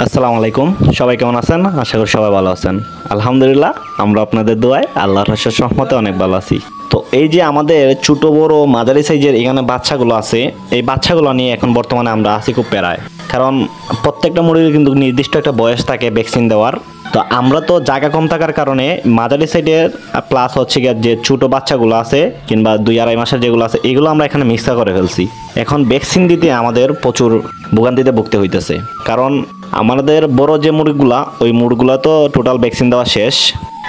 আসসালামু আলাইকুম। সবাই কেমন আছেন? আশা করি সবাই ভালো আছেন। আলহামদুলিল্লাহ, আমরা আপনাদের দোয়ায় আল্লাহর রহমতে অনেক ভালো আছি। তো এই যে আমাদের ছোট বড় মাঝারি সাইজের এখানে বাচ্চাগুলো আছে, এই বাচ্চাগুলো নিয়ে এখন বর্তমানে আমরা আছি খুব প্যারায়। কারণ প্রত্যেকটা মুরগির কিন্তু নির্দিষ্ট একটা বয়স থাকে ভ্যাকসিন দেওয়ার। তো আমরা তো জায়গা কম থাকার কারণে মাঝারি সাইডের প্লাস হচ্ছে গিয়ে যে ছোট বাচ্চাগুলো আছে কিংবা 2-2.5 মাসের যেগুলো আছে এগুলো আমরা এখানে মিক্সা করে ফেলছি। এখন ভ্যাকসিন দিতে আমাদের প্রচুর ভোগান্তিতে ভুগতে হইতেছে। কারণ আমাদের বড় যে মুরগিগুলা, ওই মুরগিগুলো তো টোটাল ভ্যাকসিন দেওয়া শেষ,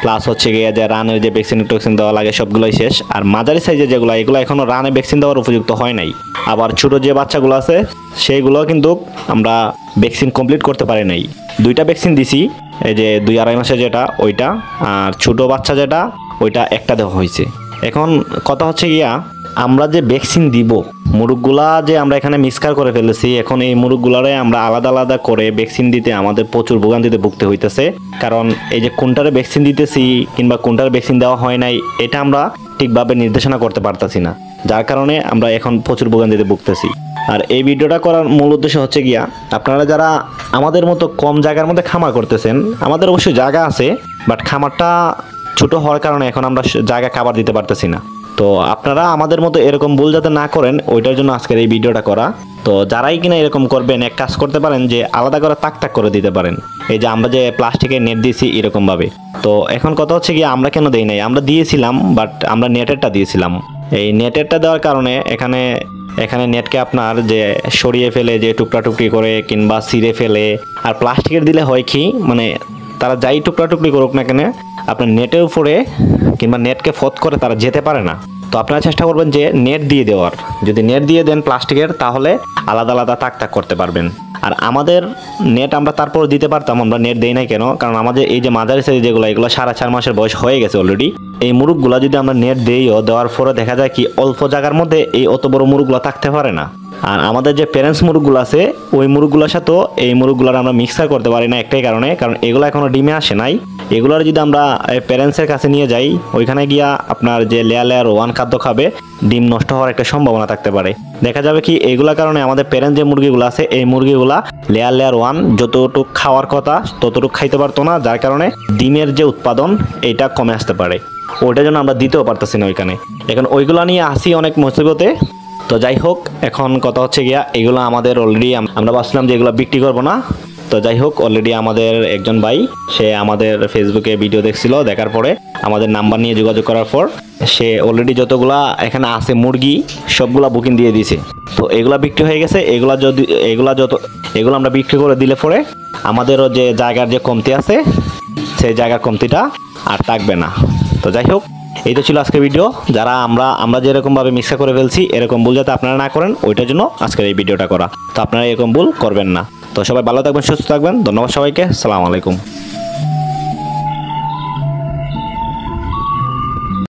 প্লাস হচ্ছে গিয়ে যে রানের যে ভ্যাকসিন দেওয়া লাগে সবগুলোই শেষ। আর মাঝারি সাইজের যেগুলো এগুলো এখনও রানে ভ্যাকসিন দেওয়ার উপযুক্ত হয় নাই। আবার ছোট যে বাচ্চাগুলো আছে সেইগুলো কিন্তু আমরা ভ্যাকসিন কমপ্লিট করতে পারি নাই। 2টা ভ্যাকসিন দিছি, এই যে 2-2.5 মাসের যেটা ওইটা, আর ছোট বাচ্চা যেটা ওইটা একটা দেওয়া হয়েছে। এখন কথা হচ্ছে গিয়া আমরা যে ভ্যাকসিন দিব মুরগগুলা যে আমরা এখানে মিক্সকার করে ফেলেছি, এখন এই মুরগগুলারে আমরা আলাদা আলাদা করে ভ্যাকসিন দিতে আমাদের প্রচুর ভোগান্তিতে ভুগতে হইতেছে। কারণ এই যে কোনটারে ভ্যাকসিন দিতেছি কিংবা কোনটার ভ্যাকসিন দেওয়া হয় নাই এটা আমরা ঠিকভাবে নির্দেশনা করতে পারতাছি না, যার কারণে আমরা এখন প্রচুর ভোগান্তিতে ভুগতেছি। আর এই ভিডিওটা করার মূল উদ্দেশ্য হচ্ছে গিয়া আপনারা যারা আমাদের মতো কম জায়গার মধ্যে খামার করতেছেন, আমাদের অবশ্যই জায়গা আছে বাট খামারটা ছোট হওয়ার কারণে এখন আমরা জায়গা খাবার দিতে পারতেছি না। তো আপনারা আমাদের মতো এরকম ভুল যাতে না করেন ওইটার জন্য আজকের এই ভিডিওটা করা। তো যারাই কিনা এরকম করবেন এক কাজ করতে পারেন যে আলাদা করে তাক করে দিতে পারেন। এই যে আমরা যে প্লাস্টিকের নেট দিয়েছি এরকমভাবে। তো এখন কথা হচ্ছে কি আমরা কেন দেই নাই, আমরা দিয়েছিলাম বাট আমরা নেটেরটা দিয়েছিলাম। এই নেটেরটা দেওয়ার কারণে এখানে নেটকে আপনার যে সরিয়ে ফেলে যে টুকরা টুকরি করে কিংবা ছিঁড়ে ফেলে, আর প্লাস্টিকের দিলে হয় কি মানে তারা যাই টুকরা টুকরি করুক না কেন আপনার নেটের উপরে কিংবা নেটকে ফত করে তারা যেতে পারে না। তো আপনারা চেষ্টা করবেন যে নেট দিয়ে দেওয়ার। যদি নেট দিয়ে দেন প্লাস্টিকের তাহলে আলাদা আলাদা তাক করতে পারবেন। আর আমাদের নেট আমরা তারপর দিতে পারতাম, আমরা নেট দেই নাই কেন, কারণ আমাদের এই যে মাঝারি সাইজ যেগুলো এগুলো 4.5 মাসের বয়স হয়ে গেছে অলরেডি। এই মুরগগুলো যদি আমরা নেট দিইও দেওয়ার পরে দেখা যায় কি অল্প জায়গার মধ্যে এই অত বড় মুরগগুলো থাকতে পারে না। আর আমাদের যে প্যারেন্টস মুরগগুলো আছে ওই মুরগগুলোর সাথেও এই মুরগগুলোর আমরা মিক্সার করতে পারি না একটাই কারণে, কারণ এগুলো এখনও ডিমে আসে নাই। এগুলোর যদি আমরা প্যারেন্টসের কাছে নিয়ে যাই ওইখানে গিয়া আপনার যে লেয়ার 1 খাদ্য খাবে, ডিম নষ্ট হওয়ার একটা সম্ভাবনা থাকতে পারে। দেখা যাবে কি এইগুলোর কারণে আমাদের প্যারেন্টস যে মুরগিগুলো আছে এই মুরগিগুলা লেয়ার 1 যতটুকু খাওয়ার কথা ততটুকু খাইতে পারতো না, যার কারণে ডিমের যে উৎপাদন এইটা কমে আসতে পারে। ওইটার জন্য আমরা দিতেও পারতেছি না ওইখানে। এখন ওইগুলো নিয়ে আসি অনেক মুসিবতে। তো যাই হোক, এখন কথা হচ্ছে গিয়া এগুলো আমাদের অলরেডি আমরা ভাবছিলাম যে এগুলো বিক্রি করবো না। তো যাই হোক, অলরেডি আমাদের একজন ভাই সে আমাদের ফেসবুকে ভিডিও দেখছিল, দেখার পরে আমাদের নাম্বার নিয়ে যোগাযোগ করার পর সে অলরেডি যতগুলা এখানে আছে মুরগি সবগুলা বুকিং দিয়ে দিয়েছে। তো এগুলা বিক্রি হয়ে গেছে। এগুলো আমরা বিক্রি করে দিলে পরে আমাদেরও যে জায়গার যে কমতি আছে সেই জায়গার কমতিটা আর থাকবে না। তো যাই হোক, এই তো ছিল আজকের ভিডিও। যারা আমরা যেরকমভাবে মিক্সা করে ফেলছি এরকম ভুল যাতে আপনারা না করেন ওইটার জন্য আজকের এই ভিডিওটা করা। তো আপনারা এরকম ভুল করবেন না। তো সবাই ভালো থাকবেন, সুস্থ থাকবেন। ধন্যবাদ সবাইকে। আসসালামু আলাইকুম।